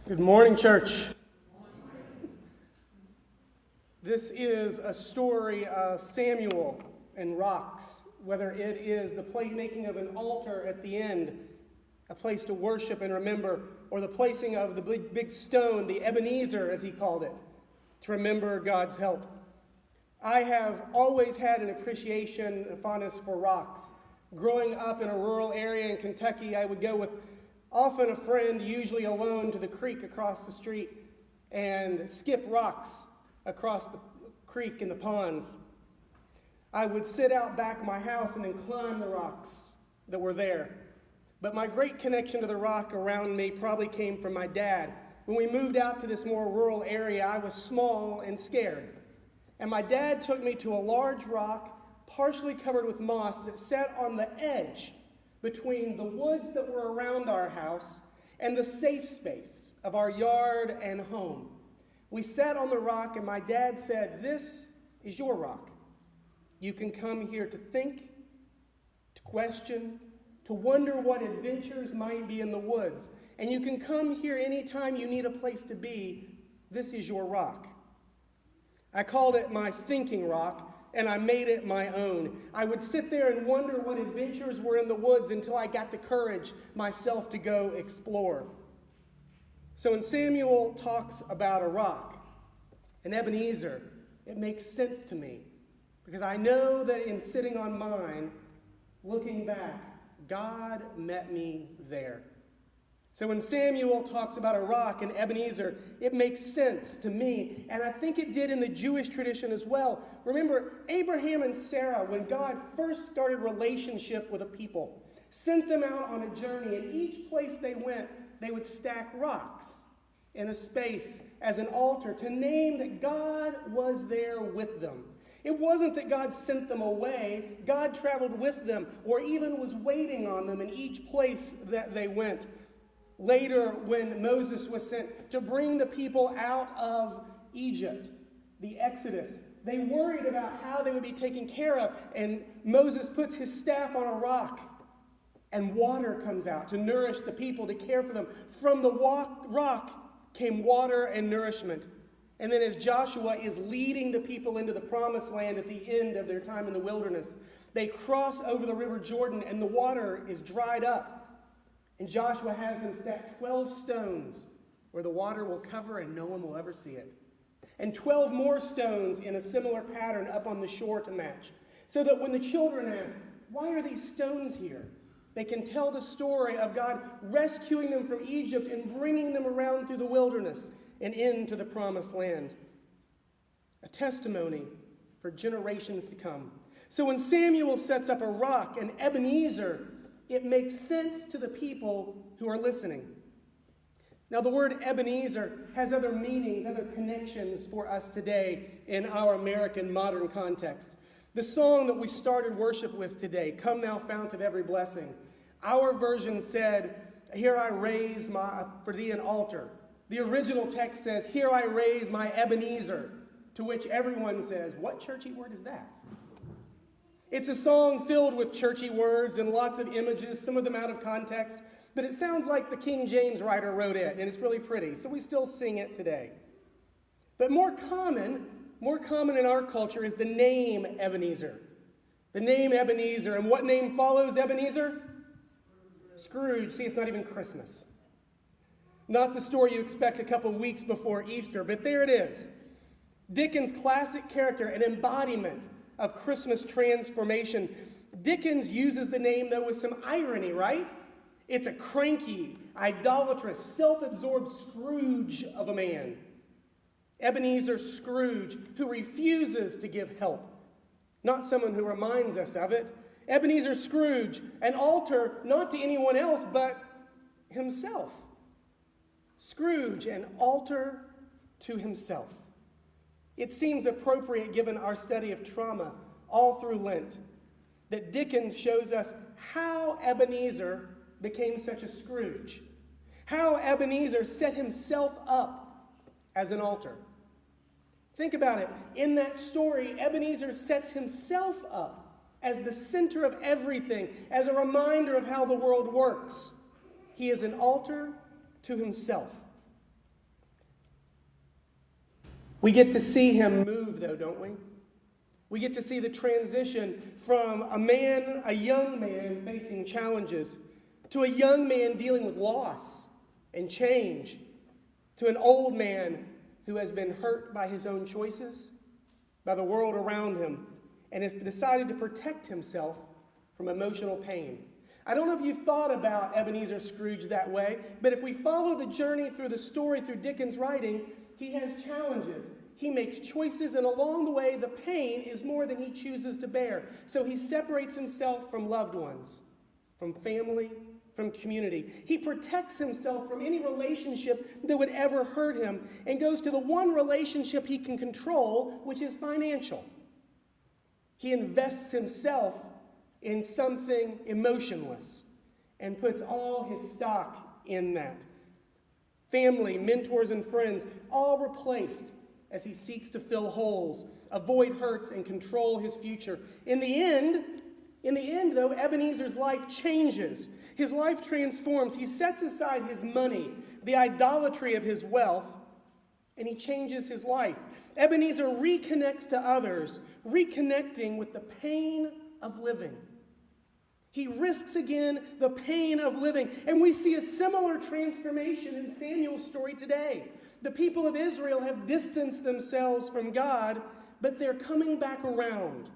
Good morning, church. This is a story of Samuel and rocks, whether it is the making of an altar at the end, a place to worship and remember, or the placing of the big stone, the Ebenezer, as he called it, to remember God's help. I have always had an appreciation and fondness for rocks. Growing up in a rural area in Kentucky, I would go with often a friend, usually alone, to the creek across the street and skip rocks across the creek and the ponds. I would sit out back of my house and then climb the rocks that were there. But my great connection to the rock around me probably came from my dad. When we moved out to this more rural area, I was small and scared. And my dad took me to a large rock, partially covered with moss, that sat on the edge between the woods that were around our house and the safe space of our yard and home. We sat on the rock, and my dad said, "This is your rock. You can come here to think, to question, to wonder what adventures might be in the woods. And you can come here anytime you need a place to be. This is your rock." I called it my thinking rock, and I made it my own. I would sit there and wonder what adventures were in the woods until I got the courage myself to go explore. So when Samuel talks about a rock, an Ebenezer, it makes sense to me, because I know that in sitting on mine, looking back, God met me there. So when Samuel talks about a rock, an Ebenezer, it makes sense to me, and I think it did in the Jewish tradition as well. Remember, Abraham and Sarah, when God first started relationship with a people, sent them out on a journey, and each place they went, they would stack rocks in a space as an altar to name that God was there with them. It wasn't that God sent them away. God traveled with them, or even was waiting on them in each place that they went. Later, when Moses was sent to bring the people out of Egypt, the Exodus, they worried about how they would be taken care of. And Moses puts his staff on a rock, and water comes out to nourish the people, to care for them. From the rock came water and nourishment. And then as Joshua is leading the people into the promised land at the end of their time in the wilderness, they cross over the river Jordan, and the water is dried up. And Joshua has them stack 12 stones where the water will cover and no one will ever see it. And 12 more stones in a similar pattern up on the shore to match. So that when the children ask, "Why are these stones here?" they can tell the story of God rescuing them from Egypt and bringing them around through the wilderness and into the promised land. A testimony for generations to come. So when Samuel sets up a rock, an Ebenezer, it makes sense to the people who are listening. Now, the word Ebenezer has other meanings, other connections for us today in our American modern context. The song that we started worship with today, "Come Thou Fount of Every Blessing," our version said, "Here I raise for thee an altar." The original text says, "Here I raise my Ebenezer," to which everyone says, "What churchy word is that?" It's a song filled with churchy words and lots of images, some of them out of context, but it sounds like the King James writer wrote it, and it's really pretty, so we still sing it today. But more common in our culture is the name Ebenezer. The name Ebenezer, and what name follows Ebenezer? Scrooge. See, it's not even Christmas. Not the story you expect a couple weeks before Easter, but there it is. Dickens' classic character, an embodiment of Christmas transformation. Dickens uses the name, though, with some irony, right? It's a cranky, idolatrous, self-absorbed Scrooge of a man. Ebenezer Scrooge, who refuses to give help. Not someone who reminds us of it. Ebenezer Scrooge, an altar not to anyone else but himself. Scrooge, an altar to himself. It seems appropriate, given our study of trauma all through Lent, that Dickens shows us how Ebenezer became such a Scrooge. How Ebenezer set himself up as an altar. Think about it. In that story, Ebenezer sets himself up as the center of everything, as a reminder of how the world works. He is an altar to himself. We get to see him move, though, don't we? We get to see the transition from a young man facing challenges, to a young man dealing with loss and change, to an old man who has been hurt by his own choices, by the world around him, and has decided to protect himself from emotional pain. I don't know if you've thought about Ebenezer Scrooge that way, but if we follow the journey through the story, through Dickens' writing, he has challenges. He makes choices, and along the way, the pain is more than he chooses to bear. So he separates himself from loved ones, from family, from community. He protects himself from any relationship that would ever hurt him, and goes to the one relationship he can control, which is financial. He invests himself in something emotionless and puts all his stock in that. Family, mentors, and friends, all replaced as he seeks to fill holes, avoid hurts, and control his future. In the end, though, Ebenezer's life changes. His life transforms. He sets aside his money, the idolatry of his wealth, and he changes his life. Ebenezer reconnects to others, reconnecting with the pain of living. He risks again the pain of living. And we see a similar transformation in Samuel's story today. The people of Israel have distanced themselves from God, but they're coming back around.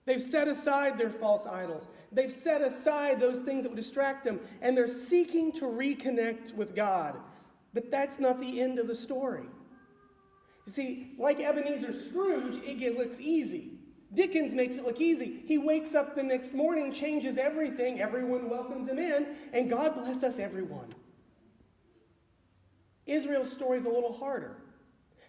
They've set aside their false idols. They've set aside those things that would distract them, and they're seeking to reconnect with God. But that's not the end of the story. You see, like Ebenezer Scrooge, it looks easy. Dickens makes it look easy. He wakes up the next morning, changes everything, everyone welcomes him in, and God bless us everyone. Israel's story is a little harder.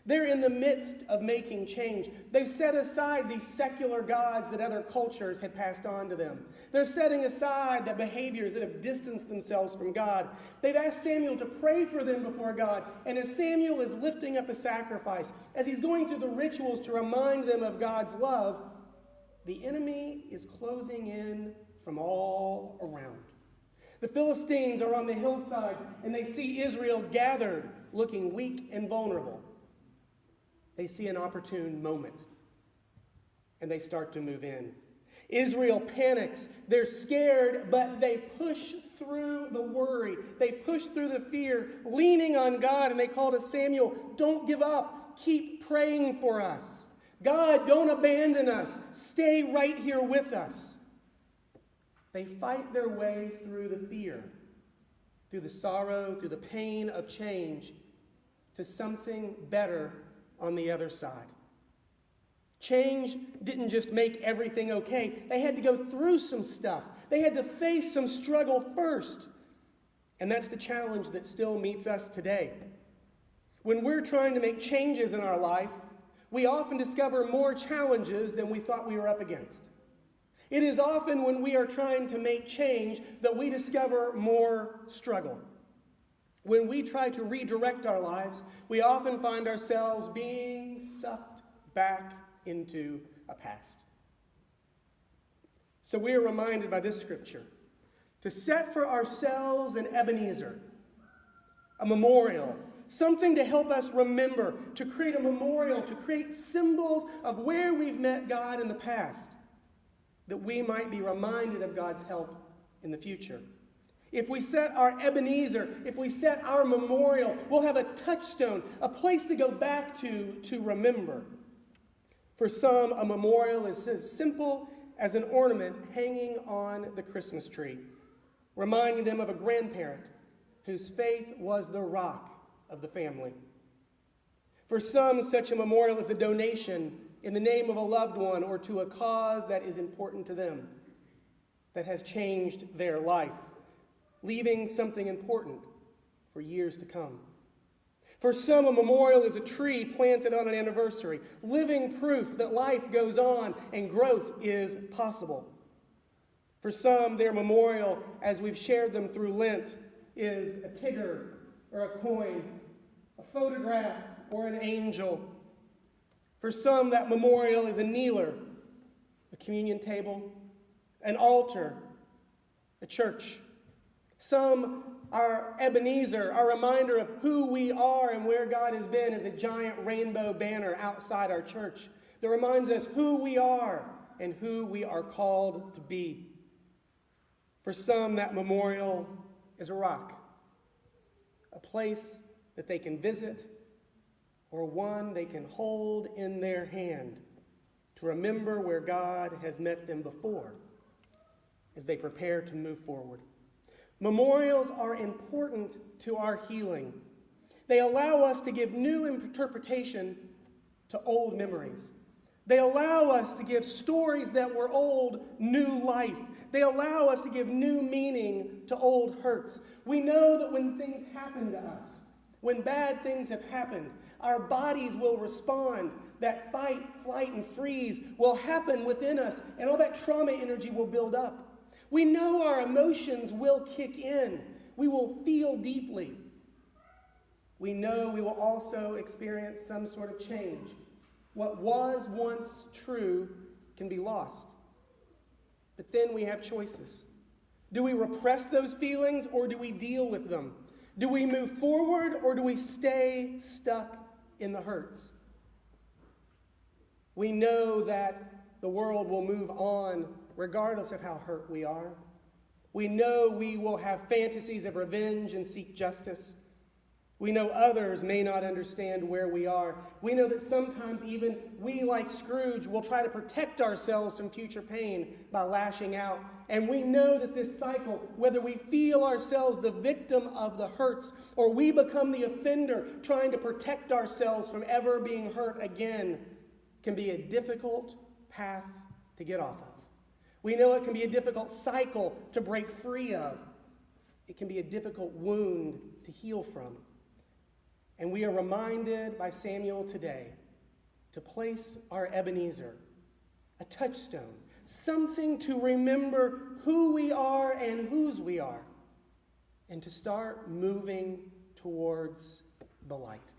They're in the midst of making change. They've set aside these secular gods that other cultures had passed on to them. They're setting aside the behaviors that have distanced themselves from God. They've asked Samuel to pray for them before God. And as Samuel is lifting up a sacrifice, as he's going through the rituals to remind them of God's love, the enemy is closing in from all around. The Philistines are on the hillsides, and they see Israel gathered, looking weak and vulnerable. They see an opportune moment, and they start to move in. Israel panics. They're scared, but they push through the worry. They push through the fear, leaning on God, and they call to Samuel, "Don't give up. Keep praying for us. God, don't abandon us. Stay right here with us." They fight their way through the fear, through the sorrow, through the pain of change, to something better on the other side. Change didn't just make everything okay. They had to go through some stuff. They had to face some struggle first. And that's the challenge that still meets us today. When we're trying to make changes in our life, we often discover more challenges than we thought we were up against. It is often when we are trying to make change that we discover more struggle. When we try to redirect our lives, we often find ourselves being sucked back into a past. So we are reminded by this scripture to set for ourselves an Ebenezer, a memorial, something to help us remember, to create a memorial, to create symbols of where we've met God in the past, that we might be reminded of God's help in the future. If we set our Ebenezer, if we set our memorial, we'll have a touchstone, a place to go back to remember. For some, a memorial is as simple as an ornament hanging on the Christmas tree, reminding them of a grandparent whose faith was the rock of the family. For some, such a memorial is a donation in the name of a loved one or to a cause that is important to them, that has changed their life, leaving something important for years to come. For some, a memorial is a tree planted on an anniversary, living proof that life goes on and growth is possible. For some, their memorial, as we've shared them through Lent, is a tigger or a coin, a photograph or an angel. For some, that memorial is a kneeler, a communion table, an altar, a church. Some Our Ebenezer, our reminder of who we are and where God has been, is a giant rainbow banner outside our church that reminds us who we are and who we are called to be. For some, that memorial is a rock, a place that they can visit, or one they can hold in their hand to remember where God has met them before as they prepare to move forward. Memorials are important to our healing. They allow us to give new interpretation to old memories. They allow us to give stories that were old new life. They allow us to give new meaning to old hurts. We know that when things happen to us, when bad things have happened, our bodies will respond. That fight, flight, and freeze will happen within us, and all that trauma energy will build up. We know our emotions will kick in. We will feel deeply. We know we will also experience some sort of change. What was once true can be lost. But then we have choices. Do we repress those feelings or do we deal with them? Do we move forward or do we stay stuck in the hurts? We know that the world will move on regardless of how hurt we are. We know we will have fantasies of revenge and seek justice. We know others may not understand where we are. We know that sometimes even we, like Scrooge, will try to protect ourselves from future pain by lashing out. And we know that this cycle, whether we feel ourselves the victim of the hurts or we become the offender trying to protect ourselves from ever being hurt again, can be a difficult path to get off of. We know it can be a difficult cycle to break free of. It can be a difficult wound to heal from. And we are reminded by Samuel today to place our Ebenezer, a touchstone, something to remember who we are and whose we are, and to start moving towards the light,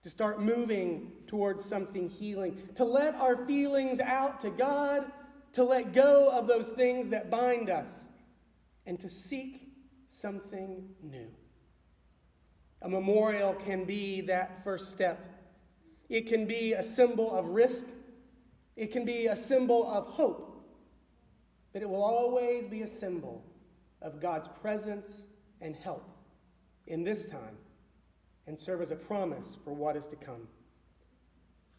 to start moving towards something healing, to let our feelings out to God, to let go of those things that bind us, and to seek something new. A memorial can be that first step. It can be a symbol of risk. It can be a symbol of hope. But it will always be a symbol of God's presence and help in this time and serve as a promise for what is to come.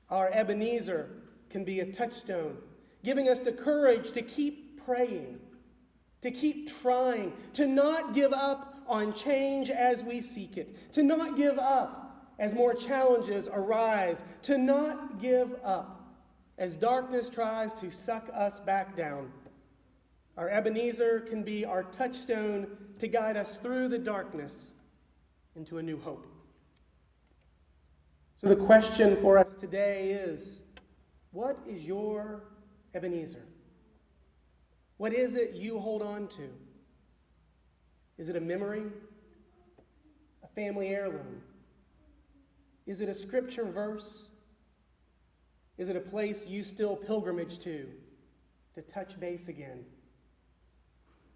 Our Ebenezer can be a touchstone, giving us the courage to keep praying, to keep trying, to not give up on change as we seek it, to not give up as more challenges arise, to not give up as darkness tries to suck us back down. Our Ebenezer can be our touchstone to guide us through the darkness into a new hope. So the question for us today is, what is your Ebenezer? What is it you hold on to? Is it a memory? A family heirloom? Is it a scripture verse? Is it a place you still pilgrimage to touch base again?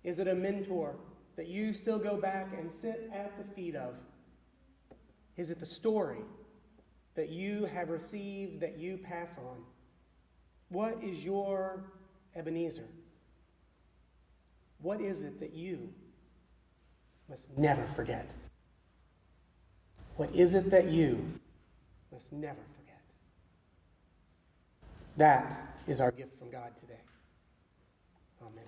Is it a mentor that you still go back and sit at the feet of? Is it the story that you have received that you pass on? What is your Ebenezer? What is it that you must never forget? What is it that you must never forget? That is our gift from God today. Amen.